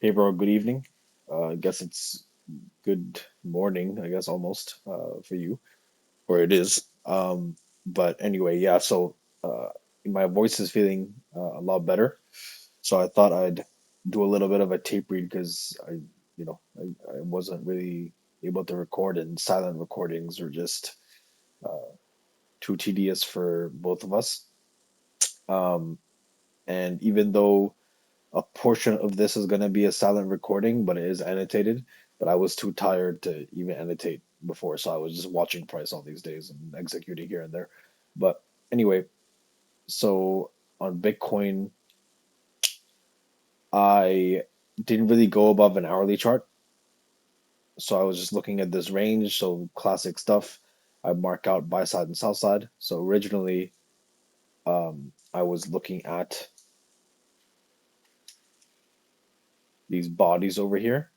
Hey bro, good evening. I guess it's good morning, I guess almost for you, or it is. But anyway, yeah, so uh, my voice is feeling a lot better. So I thought I'd do a little bit of a tape read because I wasn't really able to record, and silent recordings are just uh, too tedious for both of us. Um, and even though a portion of this is going to be a silent recording, but it is annotated. But I was too tired to even annotate before, so I was just watching price all these days and executing here and there. But anyway, so on Bitcoin, I didn't really go above an hourly chart, so I was just looking at this range. So classic stuff. I mark out buy side and sell side. So originally, I was looking at these bodies over here.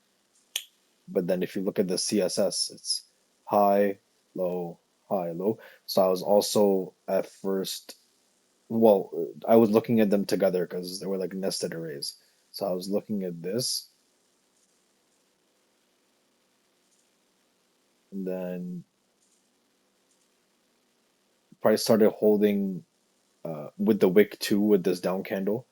But then if you look at the CSS, it's high, low, high, low. So I was also at first, well, I was looking at them together because they were like nested arrays. So I was looking at this, and then price started holding with the wick too, with this down candle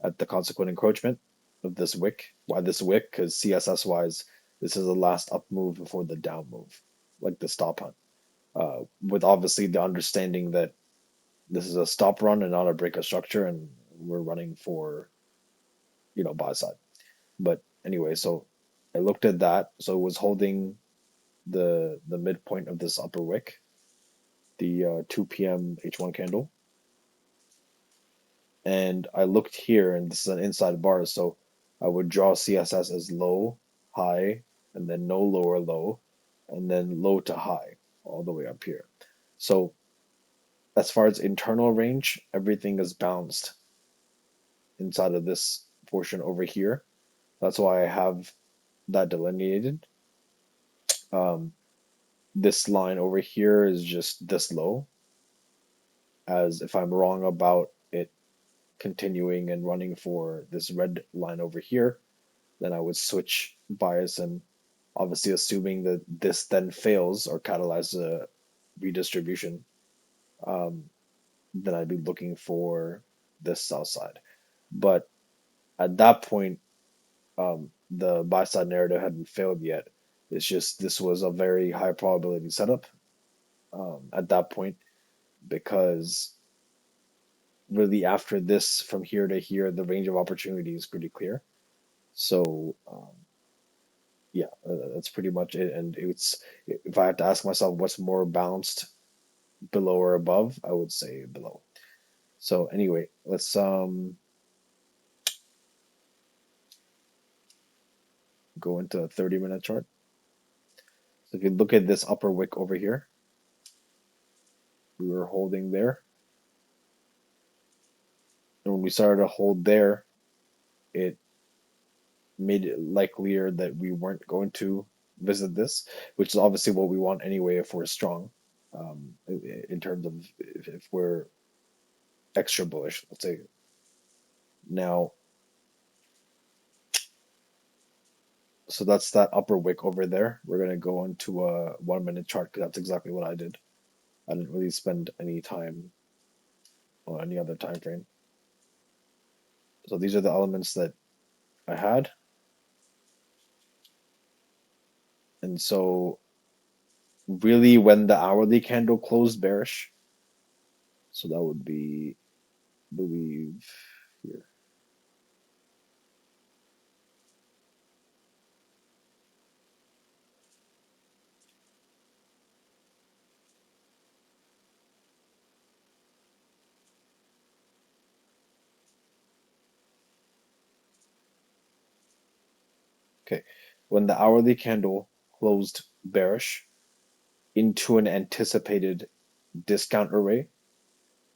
at the consequent encroachment of this wick. Why this wick? Because CSS wise, this is the last up move before the down move, like the stop hunt. With obviously the understanding that this is a stop run and not a break of structure, and we're running for, buy side. But anyway, so I looked at that. So it was holding the midpoint of this upper wick, the 2 p.m. H1 candle. And I looked here, and this is an inside bar, so I would draw CSS as low, high, and then no lower low, and then low to high, all the way up here. So as far as internal range, everything is bounced inside of this portion over here. That's why I have that delineated. Um, this line over here is just this low, as if I'm wrong about it continuing and running for this red line over here, then I would switch bias, and obviously assuming that this then fails or catalyzes a redistribution, um, then I'd be looking for this sell side. But at that point, the buy side narrative hadn't failed yet. It's just this was a very high probability setup at that point, because really after this, from here to here, the range of opportunity is pretty clear. So yeah, that's pretty much it. And it's, if I had to ask myself what's more balanced, below or above, I would say below. So anyway, let's go into a 30-minute chart. So if you look at this upper wick over here, we were holding there. And when we started to hold there, it made it likelier that we weren't going to visit this, which is obviously what we want anyway if we're strong, in terms of if we're extra bullish, let's say. Now, so that's that upper wick over there. We're going to go into a 1 minute chart because that's exactly what I did. I didn't really spend any time on any other time frame. So these are the elements that I had. And so really when the hourly candle closed bearish, so that would be, I believe, here. Okay. When the hourly candle closed bearish into an anticipated discount array,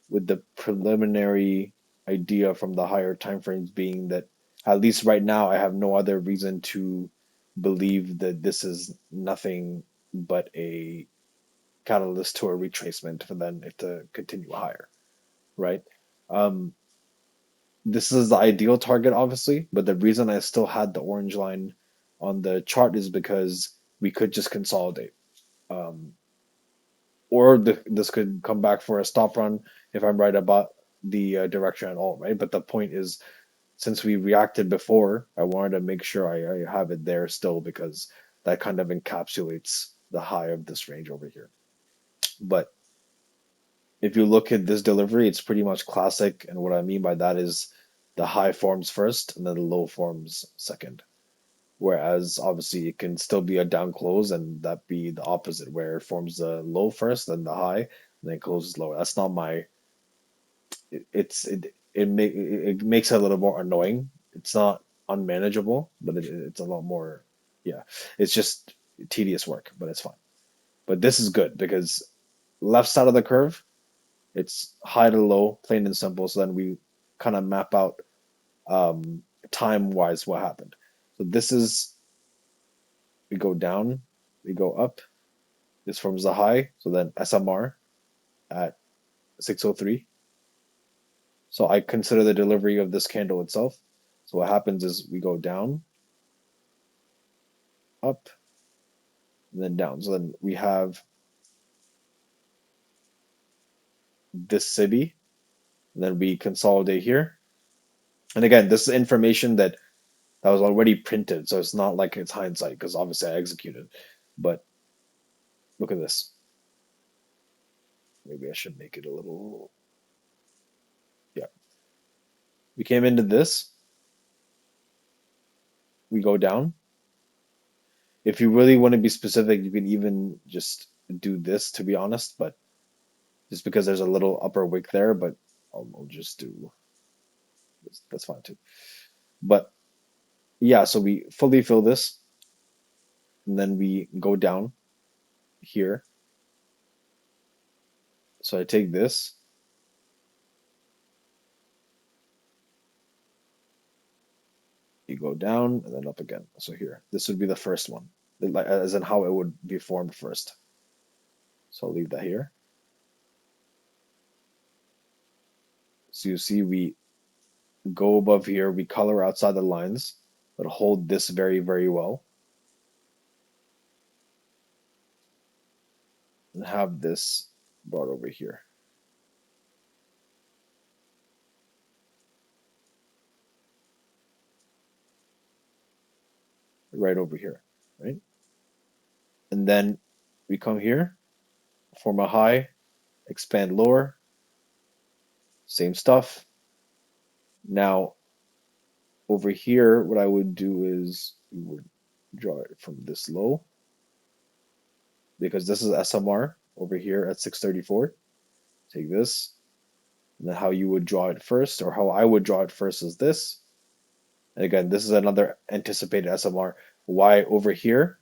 with the preliminary idea from the higher time frames being that, at least right now, I have no other reason to believe that this is nothing but a catalyst to a retracement for then it to continue higher, right? Um, this is the ideal target, obviously, but the reason I still had the orange line on the chart is because we could just consolidate. Um, or this could come back for a stop run if I'm right about the direction at all, right? But the point is, since we reacted before, I wanted to make sure I have it there still because that kind of encapsulates the high of this range over here. But if you look at this delivery, it's pretty much classic. And what I mean by that is the high forms first and then the low forms second. Whereas obviously it can still be a down close and that be the opposite, where it forms the low first, then the high, and then closes lower. That's not my. It makes it a little more annoying. It's not unmanageable, but it's a lot more. Yeah, it's just tedious work, but it's fine. But this is good because left side of the curve, it's high to low, plain and simple. So then we kind of map out time wise what happened. So this is we go down, we go up. This forms a high. So then SMR at 603. So I consider the delivery of this candle itself. So what happens is we go down, up, and then down. So then we have this city, and then we consolidate here. And again, this is information that was already printed, so it's not like it's hindsight because obviously I executed. But look at this. Maybe I should make it a little. Yeah. We came into this. We go down. If you really want to be specific, you can even just do this, to be honest, but just because there's a little upper wick there, but I'll just do this. That's fine too. But yeah, so we fully fill this, and then we go down here. So I take this, you go down, and then up again. So here, this would be the first one, as in how it would be formed first. So I'll leave that here. So you see we go above here, we color outside the lines, but hold this very, very well, and have this brought over here, right over here, right? And then we come here, form a high, expand lower, same stuff. Now over here, what I would do is we would draw it from this low because this is SMR over here at 634. Take this, and then how you would draw it first, or how I would draw it first, is this. And again, this is another anticipated SMR. Why over here?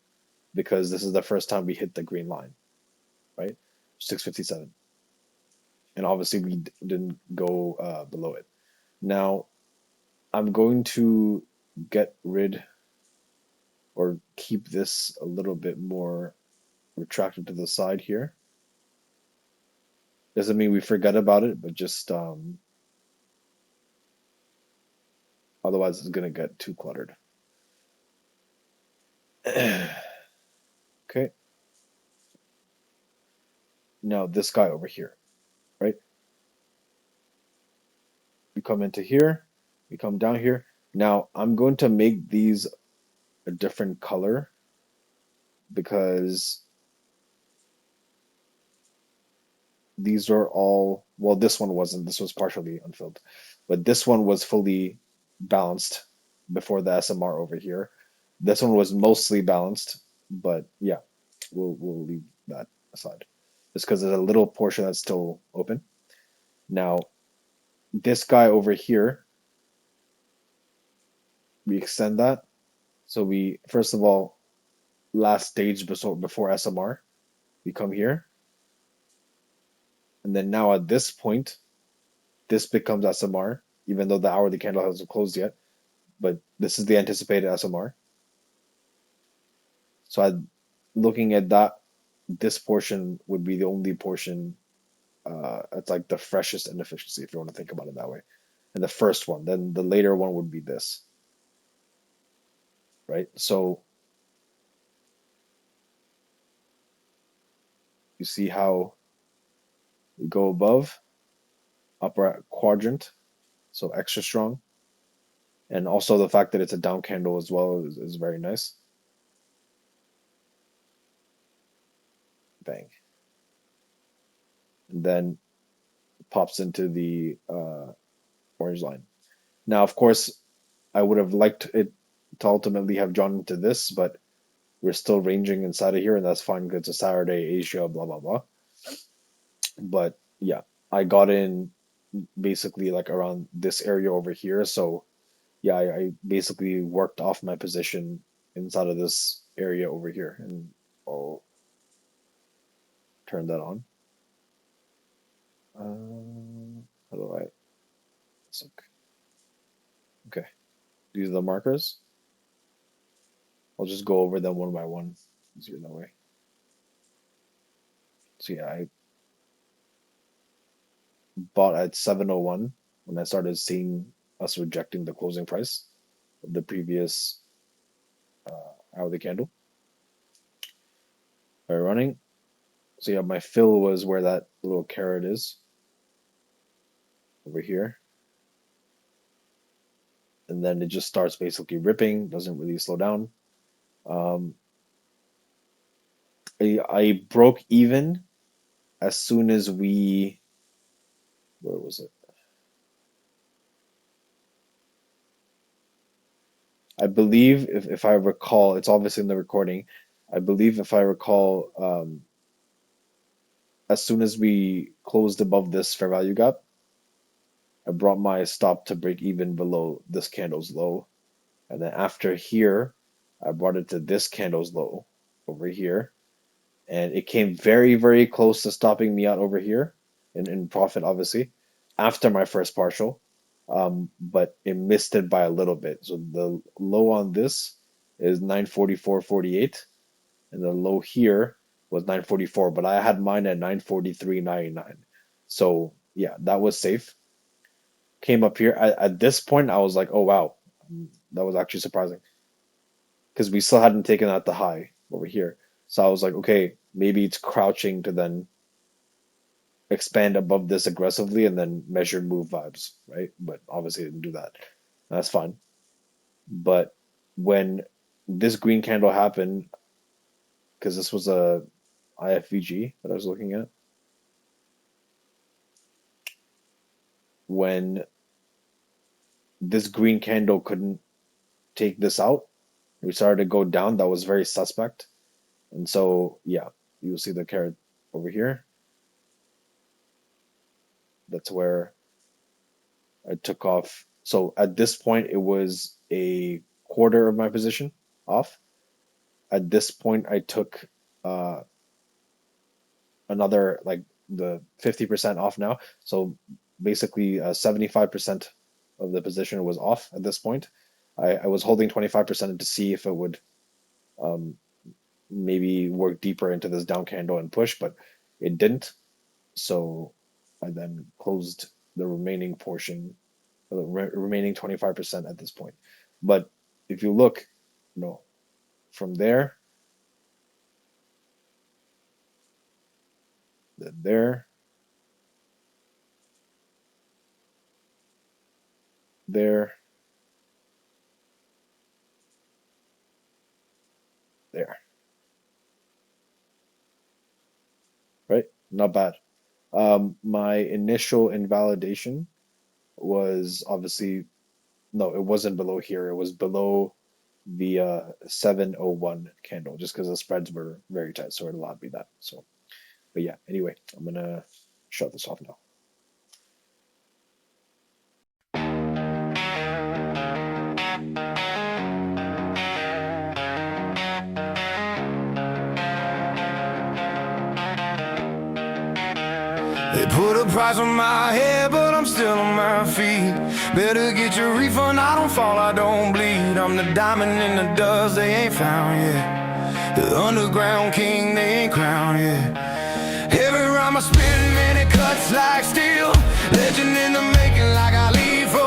Because this is the first time we hit the green line, right? 657. And obviously we didn't go below it. Now I'm going to get rid or keep this a little bit more retracted to the side here. Doesn't mean we forget about it, but just otherwise it's going to get too cluttered. Okay. Now this guy over here, right? We come into here, we come down here. Now I'm going to make these a different color because these are all, well, this one wasn't, this was partially unfilled, but this one was fully balanced before the SMR over here. This one was mostly balanced, but yeah, we'll leave that aside just because there's a little portion that's still open. Now, this guy over here, we extend that. So we, first of all, last stage before SMR, we come here. And then now at this point, this becomes SMR, even though the hourly candle hasn't closed yet. But this is the anticipated SMR. So looking at that, this portion would be the only portion. It's like the freshest inefficiency, if you want to think about it that way. and the first one. Then the later one would be this, right? So you see how we go above, upper quadrant, so extra strong. And also the fact that it's a down candle as well is very nice. Bang. And then pops into the orange line. Now, of course, I would have liked it to ultimately have drawn into this, but we're still ranging inside of here, and that's fine because it's a Saturday, Asia, blah, blah, blah. But yeah, I got in basically like around this area over here. So yeah, I basically worked off my position inside of this area over here, and I'll turn that on. How do I? Okay, these are the markers. I'll just go over them one by one. Easier that way. So yeah, I bought at 701 when I started seeing us rejecting the closing price of the previous hourly candle. By running. So yeah, my fill was where that little caret is over here. And then it just starts basically ripping, doesn't really slow down. I broke even as soon as where was it? I believe if I recall, it's obviously in the recording. I believe if I recall, as soon as we closed above this fair value gap, I brought my stop to break even below this candle's low. And then after here, I brought it to this candle's low over here. And it came very, very close to stopping me out over here in profit, obviously, after my first partial. But it missed it by a little bit. So the low on this is 944.48, and the low here was 944, but I had mine at 943.99. So yeah, that was safe. Came up here at this point, I was like, oh wow, that was actually surprising because we still hadn't taken out the high over here. So I was like, okay, maybe it's crouching to then expand above this aggressively and then measured move vibes, right? But obviously it didn't do that. That's fine. But when this green candle happened, because this was a IFVG that I was looking at, when this green candle couldn't take this out, we started to go down. That was very suspect. And so, yeah, you'll see the caret over here. That's where I took off. So at this point, it was a quarter of my position off. At this point, I took another, like the 50% off now. So basically 75% of the position was off at this point. I was holding 25% to see if it would maybe work deeper into this down candle and push, but it didn't. So I then closed the remaining portion, the remaining 25% at this point. But if you look, from there, then there, there, there, right? Not bad. My initial invalidation was obviously, no, it wasn't below here. It was below the 701 candle, just because the spreads were very tight, so it allowed me that. So, but yeah, anyway, I'm gonna shut this off now. They put a price on my head, but I'm still on my feet. Better get your refund, I don't fall, I don't bleed. I'm the diamond in the dust they ain't found yet. The underground king they ain't crowned yet. Every rhyme I spit, man, it cuts like steel. Legend in the making, like I leave for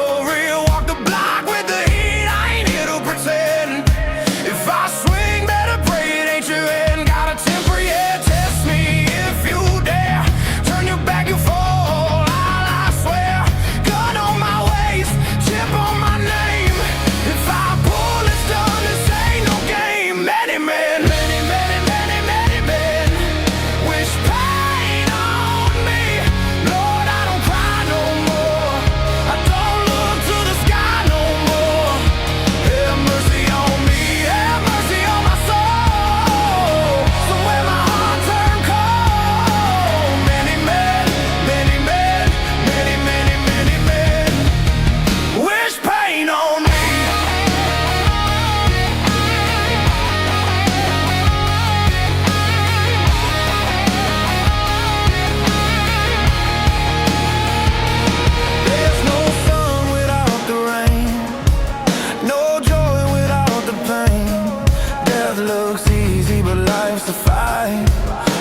looks easy, but life's a fight.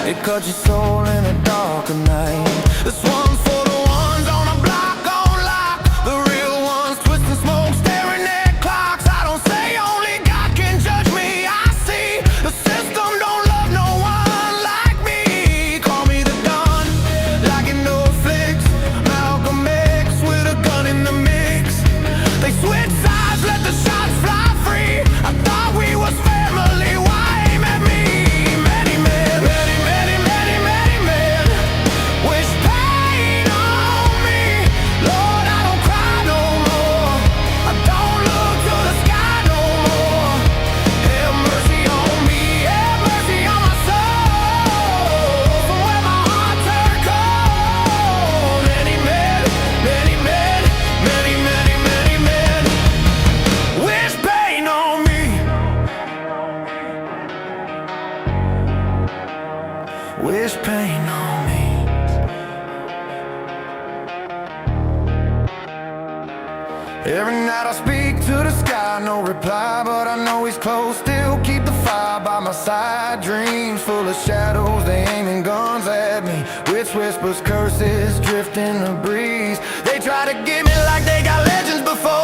It cuts your soul in a darker night. This one's for the ones on a block on lock, the real ones twisting smoke, staring at clocks. I don't say only God can judge me. I see the system don't love no one like me. Call me the gun, like in no flicks. Malcolm X with a gun in the mix. They switch sides, let the shots fly free. I thought we was family. Why aim at me? Many men, many, many, many, many men wish pain on me. Lord, I don't cry no more. I don't look to the sky no more. Have mercy on me, have mercy on my soul. From where my heart turned cold. Many men, many men, many, many, many men wish pain on me. Wish pain on me. Every night I speak to the sky, no reply, but I know he's close. Still keep the fire by my side. Dreams full of shadows, they aiming guns at me. Witch whispers, curses, drift in the breeze. They try to get me like they got legends before